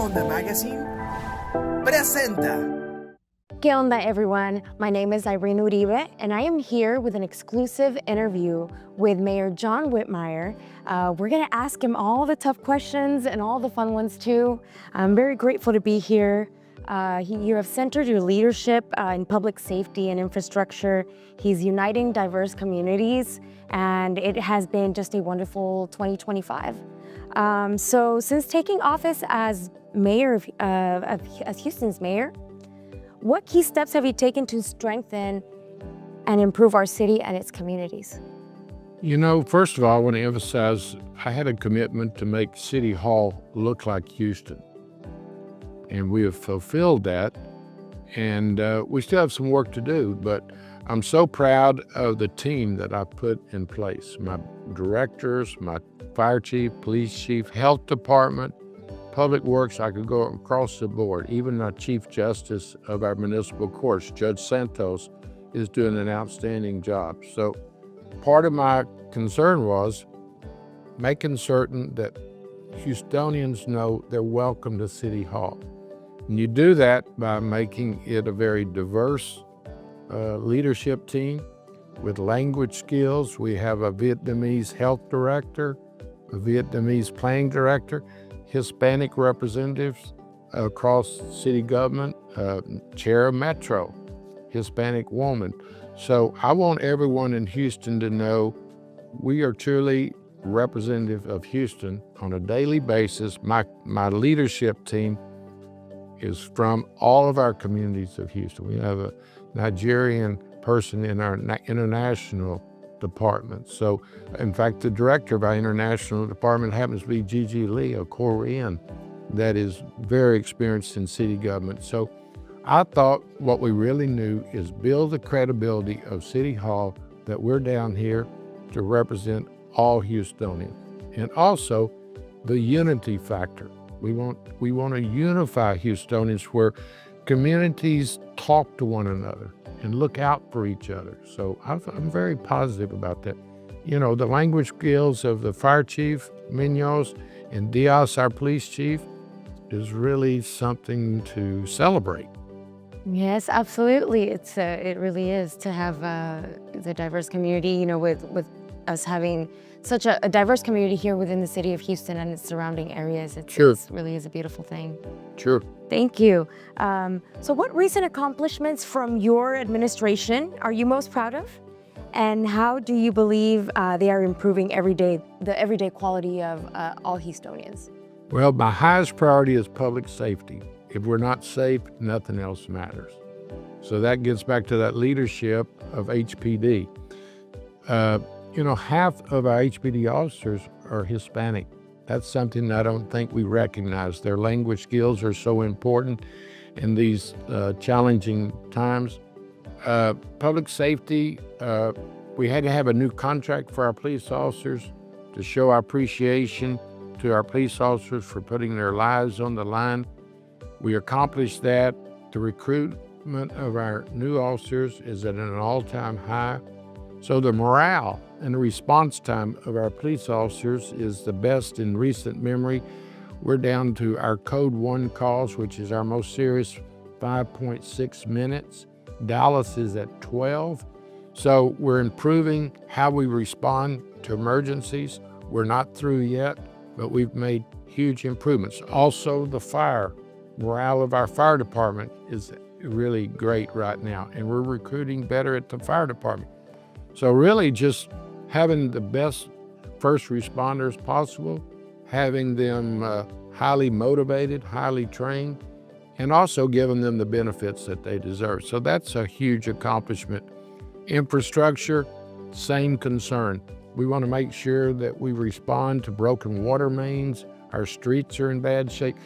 Onda Magazine presenta. Que Onda, everyone? My name is Irene Uribe, and I am here with an exclusive interview with Mayor John Whitmire. We're gonna ask him all the tough questions and all the fun ones too. I'm very grateful to be here. You have centered your leadership in public safety and infrastructure. He's uniting diverse communities, and it has been just a wonderful 2025. So since taking office as mayor as Houston's mayor, what key steps have you taken to strengthen and improve our city and its communities? You know, first of all, I want to emphasize I had a commitment to make City Hall look like Houston. And we have fulfilled that. And we still have some work to do, but I'm so proud of the team that I put in place. My directors, my fire chief, police chief, health department, public works, I could go across the board. Even our chief justice of our municipal courts, Judge Santos, is doing an outstanding job. So part of my concern was making certain that Houstonians know they're welcome to City Hall. And you do that by making it a very diverse leadership team with language skills. We have a Vietnamese health director, a Vietnamese planning director, Hispanic representatives across city government, chair of Metro, Hispanic woman. So I want everyone in Houston to know we are truly representative of Houston on a daily basis. My leadership team is from all of our communities of Houston. We have a Nigerian person in our international department. So, in fact, the director of our international department happens to be Gigi Lee, a Korean that is very experienced in city government. So I thought what we really knew is build the credibility of City Hall that we're down here to represent all Houstonians. And also the unity factor. We want to unify Houstonians where communities talk to one another and look out for each other. So I'm very positive about that. You know, the language skills of the fire chief, Munoz, and Diaz, our police chief, is really something to celebrate. Yes, absolutely. It really is to have the diverse community, you know, with us having such a diverse community here within the city of Houston and its surrounding areas. It really is a beautiful thing. Sure. Thank you. So what recent accomplishments from your administration are you most proud of? And how do you believe they are improving the everyday quality of all Houstonians? Well, my highest priority is public safety. If we're not safe, nothing else matters. So that gets back to that leadership of HPD. You know, half of our HPD officers are Hispanic. That's something I don't think we recognize. Their language skills are so important in these challenging times. Public safety, we had to have a new contract for our police officers to show our appreciation to our police officers for putting their lives on the line. We accomplished that. The recruitment of our new officers is at an all-time high. So the morale and the response time of our police officers is the best in recent memory. We're down to our Code 1 calls, which is our most serious, 5.6 minutes. Dallas is at 12. So we're improving how we respond to emergencies. We're not through yet, but we've made huge improvements. Also, the fire. Morale of our fire department is really great right now, and we're recruiting better at the fire department. So really just having the best first responders possible, having them highly motivated, highly trained, and also giving them the benefits that they deserve. So that's a huge accomplishment. Infrastructure, same concern. We want to make sure that we respond to broken water mains. Our streets are in bad shape.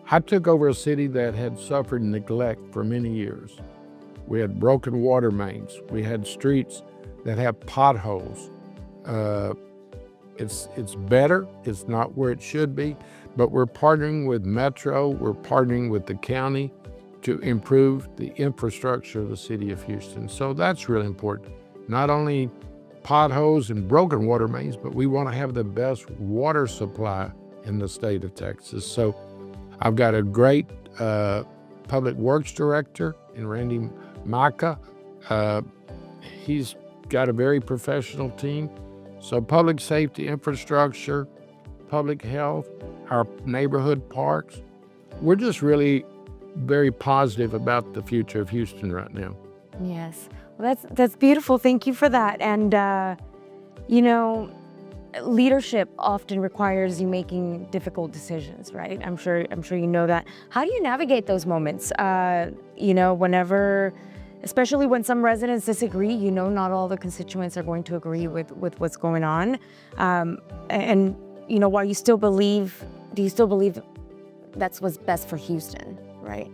I took over a city that had suffered neglect for many years. We had broken water mains. We had streets that have potholes. It's better, it's not where it should be, but we're partnering with Metro, we're partnering with the county to improve the infrastructure of the city of Houston. So that's really important. Not only potholes and broken water mains, but we want to have the best water supply in the state of Texas. So I've got a great public works director in Randy Micah. He's got a very professional team. So public safety, infrastructure, public health, our neighborhood parks. We're just really very positive about the future of Houston right now. Yes, well, that's beautiful. Thank you for that. And you know, leadership often requires you making difficult decisions, right? I'm sure you know that. How do you navigate those moments? You know, whenever, especially when some residents disagree, you know, not all the constituents are going to agree with what's going on. And you know, while do you still believe that's what's best for Houston, right?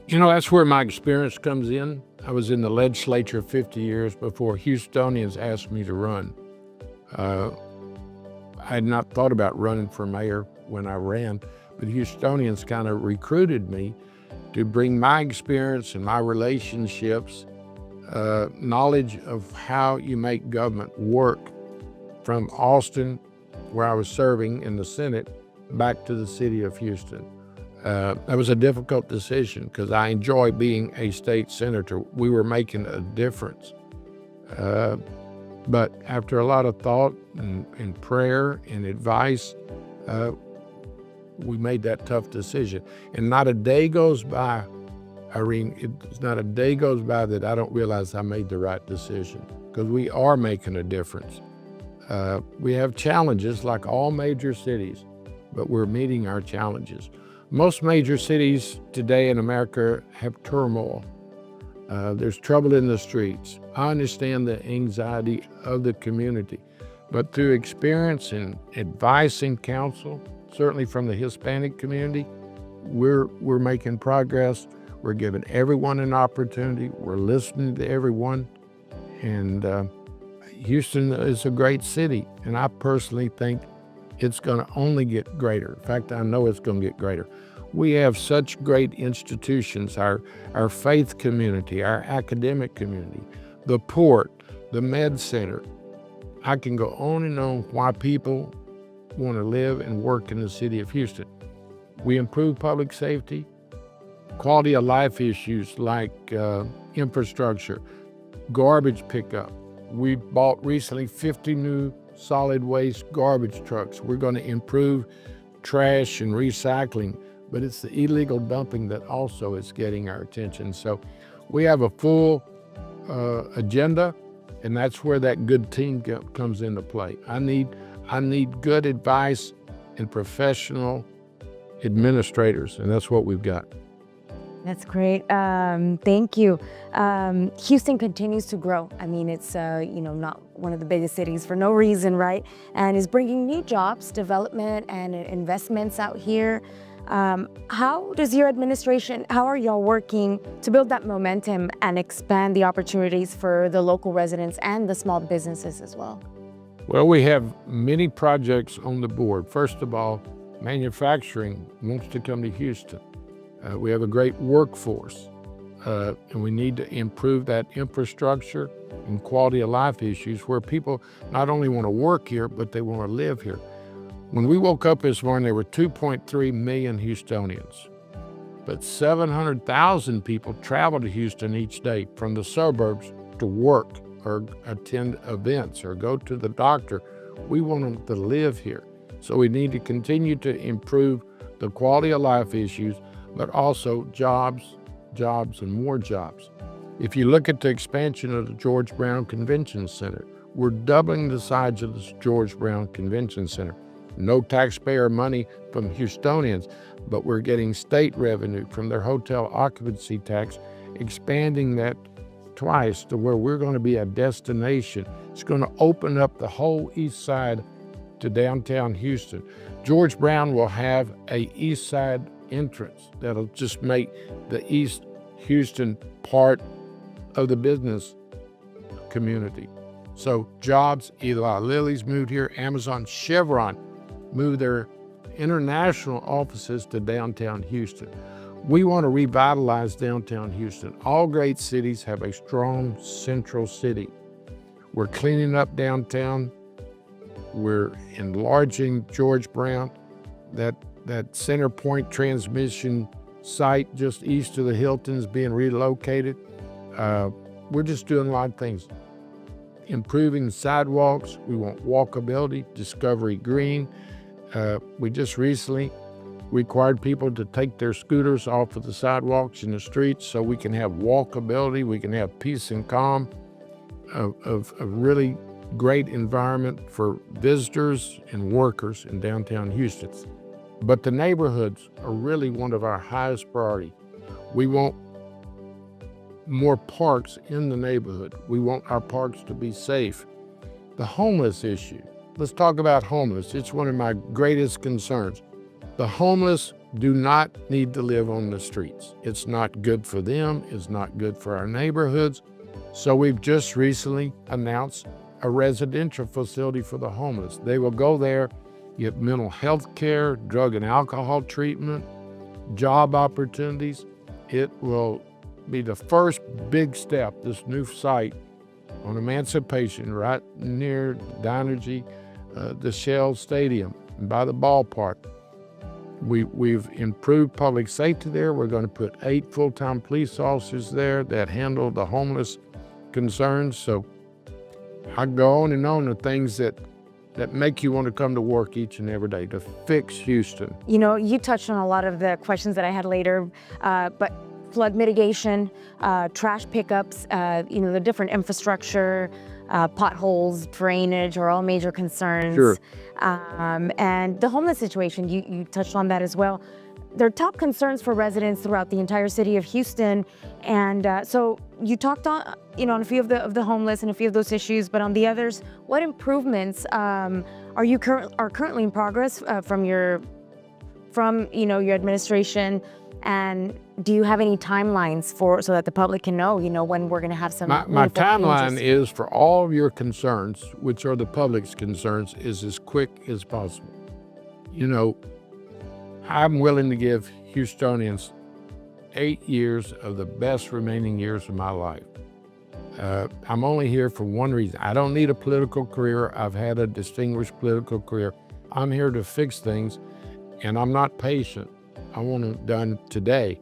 You know, that's where my experience comes in. I was in the legislature 50 years before Houstonians asked me to run. I had not thought about running for mayor when I ran, but Houstonians kind of recruited me to bring my experience and my relationships, knowledge of how you make government work from Austin, where I was serving in the Senate, back to the city of Houston. That was a difficult decision because I enjoy being a state senator. We were making a difference. But after a lot of thought and prayer and advice, we made that tough decision. And not a day goes by, Irene, it's not a day goes by that I don't realize I made the right decision, because we are making a difference. We have challenges like all major cities, but we're meeting our challenges. Most major cities today in America have turmoil. There's trouble in the streets. I understand the anxiety of the community, but through experience and advice and counsel, certainly from the Hispanic community, we're making progress. We're giving everyone an opportunity. We're listening to everyone. And Houston is a great city, and I personally think it's going to only get greater. In fact, I know it's going to get greater. We have such great institutions, our faith community, our academic community, the port, the med center. I can go on and on why people want to live and work in the city of Houston. We improve public safety, quality of life issues like infrastructure, garbage pickup. We bought recently 50 new solid waste garbage trucks. We're going to improve trash and recycling, but it's the illegal dumping that also is getting our attention. So we have a full agenda, and that's where that good team comes into play. I need good advice and professional administrators, and that's what we've got. That's great. Thank you. Houston continues to grow. I mean, it's you know, not one of the biggest cities for no reason, right? And is bringing new jobs, development, and investments out here. How does your administration, how are y'all working to build that momentum and expand the opportunities for the local residents and the small businesses as well? Well, we have many projects on the board. First of all, manufacturing wants to come to Houston. We have a great workforce, and we need to improve that infrastructure and quality of life issues where people not only want to work here, but they want to live here. When we woke up this morning, there were 2.3 million Houstonians, but 700,000 people travel to Houston each day from the suburbs to work or attend events or go to the doctor. We want them to live here. So we need to continue to improve the quality of life issues, but also jobs, and more jobs. If you look at the expansion of the George Brown Convention Center, we're doubling the size of the George Brown Convention Center. No taxpayer money from Houstonians, but we're getting state revenue from their hotel occupancy tax, expanding that twice to where we're going to be a destination. It's going to open up the whole east side to downtown Houston. George Brown will have a east side entrance that'll just make the East Houston part of the business community. So jobs, Eli Lilly's moved here, Amazon, Chevron moved their international offices to downtown Houston. We want to revitalize downtown Houston. All great cities have a strong central city. We're cleaning up downtown. We're enlarging George Brown. That that center point transmission site just east of the Hilton is being relocated. We're just doing a lot of things. Improving sidewalks. We want walkability, Discovery Green. We just recently required people to take their scooters off of the sidewalks in the streets so we can have walkability, we can have peace and calm, of a really great environment for visitors and workers in downtown Houston. But the neighborhoods are really one of our highest priority. We want more parks in the neighborhood. We want our parks to be safe. The homeless issue. Let's talk about homeless. It's one of my greatest concerns. The homeless do not need to live on the streets. It's not good for them. It's not good for our neighborhoods. So we've just recently announced a residential facility for the homeless. They will go there, get mental health care, drug and alcohol treatment, job opportunities. It will be the first big step, this new site on Emancipation, right near Dynergy, the Shell Stadium, and by the ballpark. We've improved public safety there. We're going to put 8 full-time police officers there that handle the homeless concerns. So I go on and on the things that make you want to come to work each and every day to fix Houston. You know, you touched on a lot of the questions that I had later, but flood mitigation, trash pickups, the different infrastructure, potholes, drainage are all major concerns. Sure. And the homeless situation, you touched on that as well. They're top concerns for residents throughout the entire city of Houston. And so you talked on, on a few of the homeless and a few of those issues, but on the others, what improvements are currently in progress from your administration? And do you have any timelines so that the public can know, when we're going to have some My timeline changes? is for all of your concerns, which are the public's concerns, is as quick as possible. I'm willing to give Houstonians 8 years of the best remaining years of my life. I'm only here for one reason. I don't need a political career. I've had a distinguished political career. I'm here to fix things, and I'm not patient. I want it done today.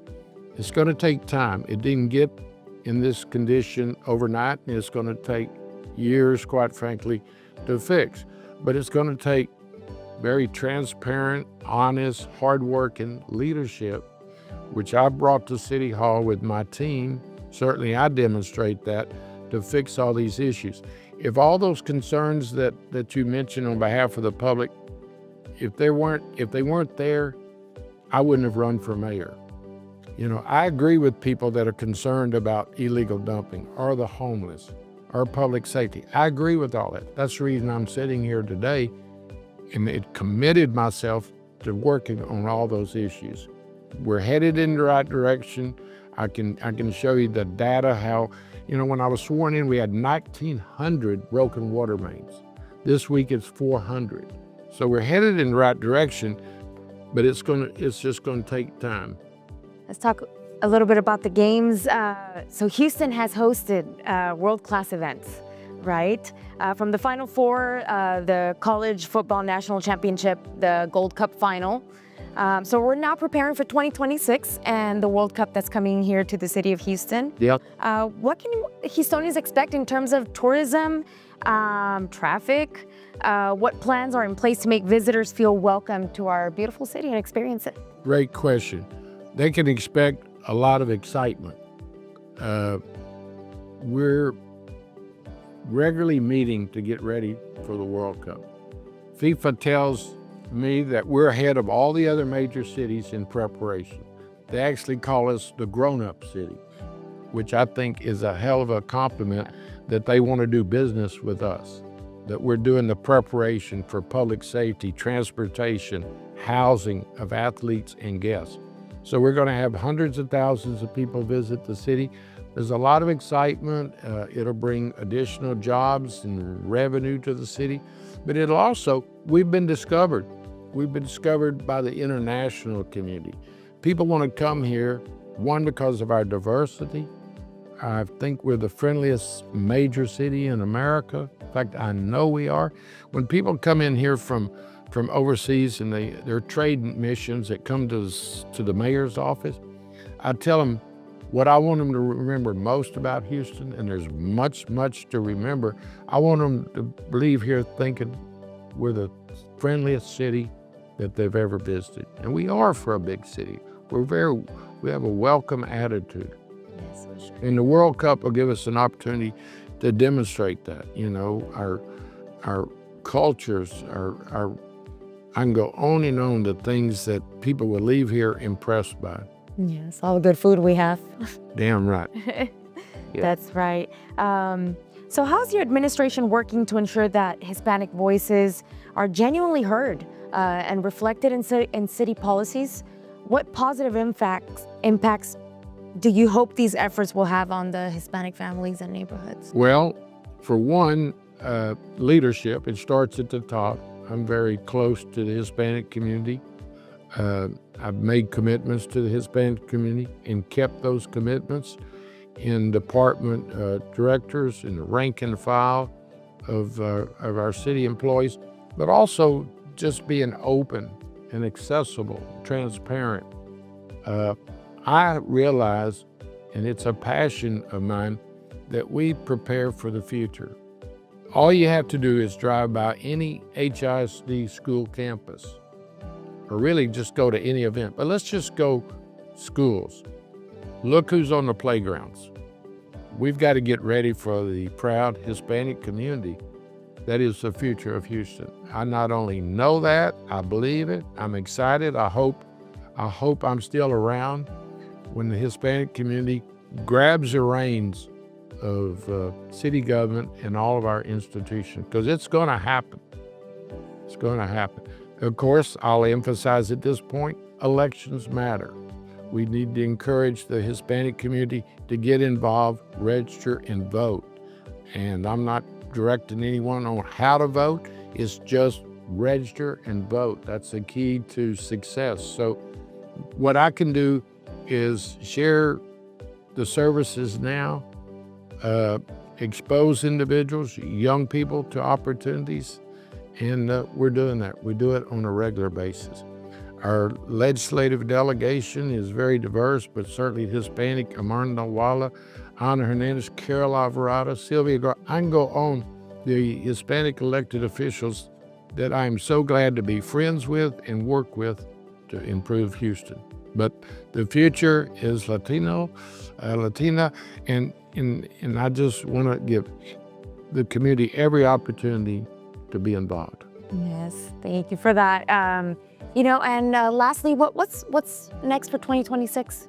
It's going to take time. It didn't get in this condition overnight, and it's going to take years, quite frankly, to fix. But it's going to take very transparent, honest, hardworking leadership, which I brought to City Hall with my team. Certainly I demonstrate that to fix all these issues. If all those concerns that you mentioned on behalf of the public, if they weren't there, I wouldn't have run for mayor. I agree with people that are concerned about illegal dumping or the homeless or public safety. I agree with all that. That's the reason I'm sitting here today, and it committed myself to working on all those issues. We're headed in the right direction. I can show you the data, how, when I was sworn in, we had 1,900 broken water mains. This week it's 400. So we're headed in the right direction, but it's just going to take time. Let's talk a little bit about the games. So Houston has hosted world-class events, right? From the Final Four, the College Football National Championship, the Gold Cup Final. So we're now preparing for 2026 and the World Cup that's coming here to the city of Houston. Yeah. What can Houstonians expect in terms of tourism, traffic? What plans are in place to make visitors feel welcome to our beautiful city and experience it? Great question. They can expect a lot of excitement. We're regularly meeting to get ready for the World Cup. FIFA tells me that we're ahead of all the other major cities in preparation. They actually call us the grown-up city, which I think is a hell of a compliment that they want to do business with us, that we're doing the preparation for public safety, transportation, housing of athletes and guests. So we're going to have hundreds of thousands of people visit the city. There's a lot of excitement. It'll bring additional jobs and revenue to the city, but it'll also, we've been discovered. We've been discovered by the international community. People want to come here, one, because of our diversity. I think we're the friendliest major city in America. In fact, I know we are. When people come in here from from overseas and their trade missions that come to the mayor's office, I tell them what I want them to remember most about Houston, and there's much, much to remember. I want them to leave here thinking we're the friendliest city that they've ever visited. And we are for a big city. We have a welcome attitude. Yes, for sure. And the World Cup will give us an opportunity to demonstrate that. Our cultures, I can go on and on the things that people will leave here impressed by. Yes, all the good food we have. Damn right. Yeah. That's right. So how's your administration working to ensure that Hispanic voices are genuinely heard and reflected in city policies? What positive impacts do you hope these efforts will have on the Hispanic families and neighborhoods? Well, for one, leadership, it starts at the top. I'm very close to the Hispanic community. I've made commitments to the Hispanic community and kept those commitments in department directors, in the rank and file of our city employees, but also just being open and accessible, transparent. I realize, and it's a passion of mine, that we prepare for the future. All you have to do is drive by any HISD school campus, or really just go to any event, but let's just go schools. Look who's on the playgrounds. We've got to get ready for the proud Hispanic community that is the future of Houston. I not only know that, I believe it, I'm excited. I hope I'm still around when the Hispanic community grabs the reins of city government and all of our institutions, because it's going to happen. It's going to happen. Of course, I'll emphasize at this point, elections matter. We need to encourage the Hispanic community to get involved, register, and vote. And I'm not directing anyone on how to vote. It's just register and vote. That's the key to success. So what I can do is share the services now, expose individuals, young people to opportunities, and we're doing that. We do it on a regular basis. Our legislative delegation is very diverse, but certainly Hispanic. Amarna Walla, Ana Hernandez, Carol Alvarado, Sylvia Gar. I can go on the Hispanic elected officials that I'm so glad to be friends with and work with to improve Houston. But the future is Latina, and I just want to give the community every opportunity to be involved. Yes, thank you for that. Lastly, what's next for 2026?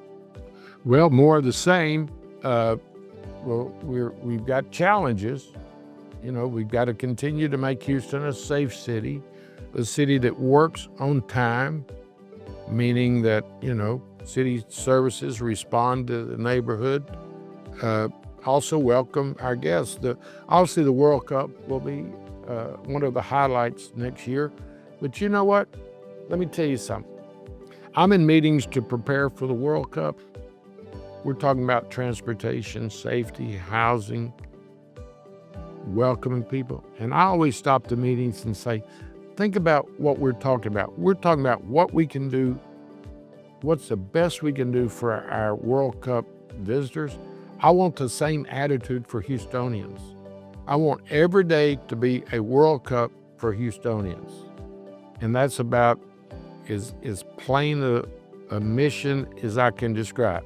Well, more of the same. We've got challenges. We've got to continue to make Houston a safe city, a city that works on time, meaning that, city services respond to the neighborhood. Also welcome our guests. Obviously, the World Cup will be one of the highlights next year. But you know what? Let me tell you something. I'm in meetings to prepare for the World Cup. We're talking about transportation, safety, housing, welcoming people. And I always stop the meetings and say, think about what we're talking about. We're talking about what we can do, what's the best we can do for our World Cup visitors. I want the same attitude for Houstonians. I want every day to be a World Cup for Houstonians. And that's about as plain a mission as I can describe.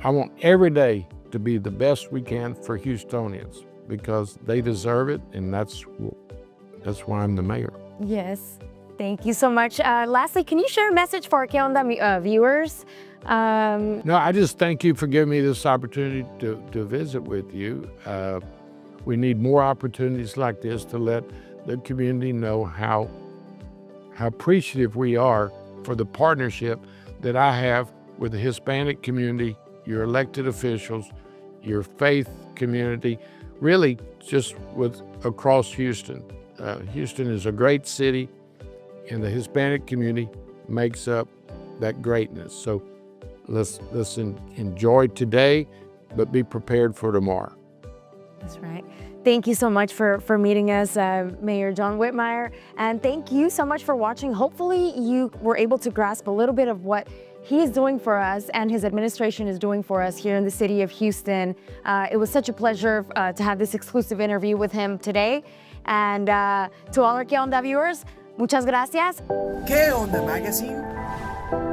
I want every day to be the best we can for Houstonians, because they deserve it, and that's why I'm the mayor. Yes, thank you so much. Lastly, can you share a message for our Que Onda viewers? No, I just thank you for giving me this opportunity to visit with you. We need more opportunities like this to let the community know how appreciative we are for the partnership that I have with the Hispanic community, your elected officials, your faith community, really just across Houston. Houston is a great city, and the Hispanic community makes up that greatness. So let's enjoy today, but be prepared for tomorrow. That's right. Thank you so much for meeting us, Mayor John Whitmire. And thank you so much for watching. Hopefully you were able to grasp a little bit of what he is doing for us and his administration is doing for us here in the city of Houston. It was such a pleasure to have this exclusive interview with him today. And to all our Que Onda viewers, muchas gracias. Que Onda Magazine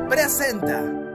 presenta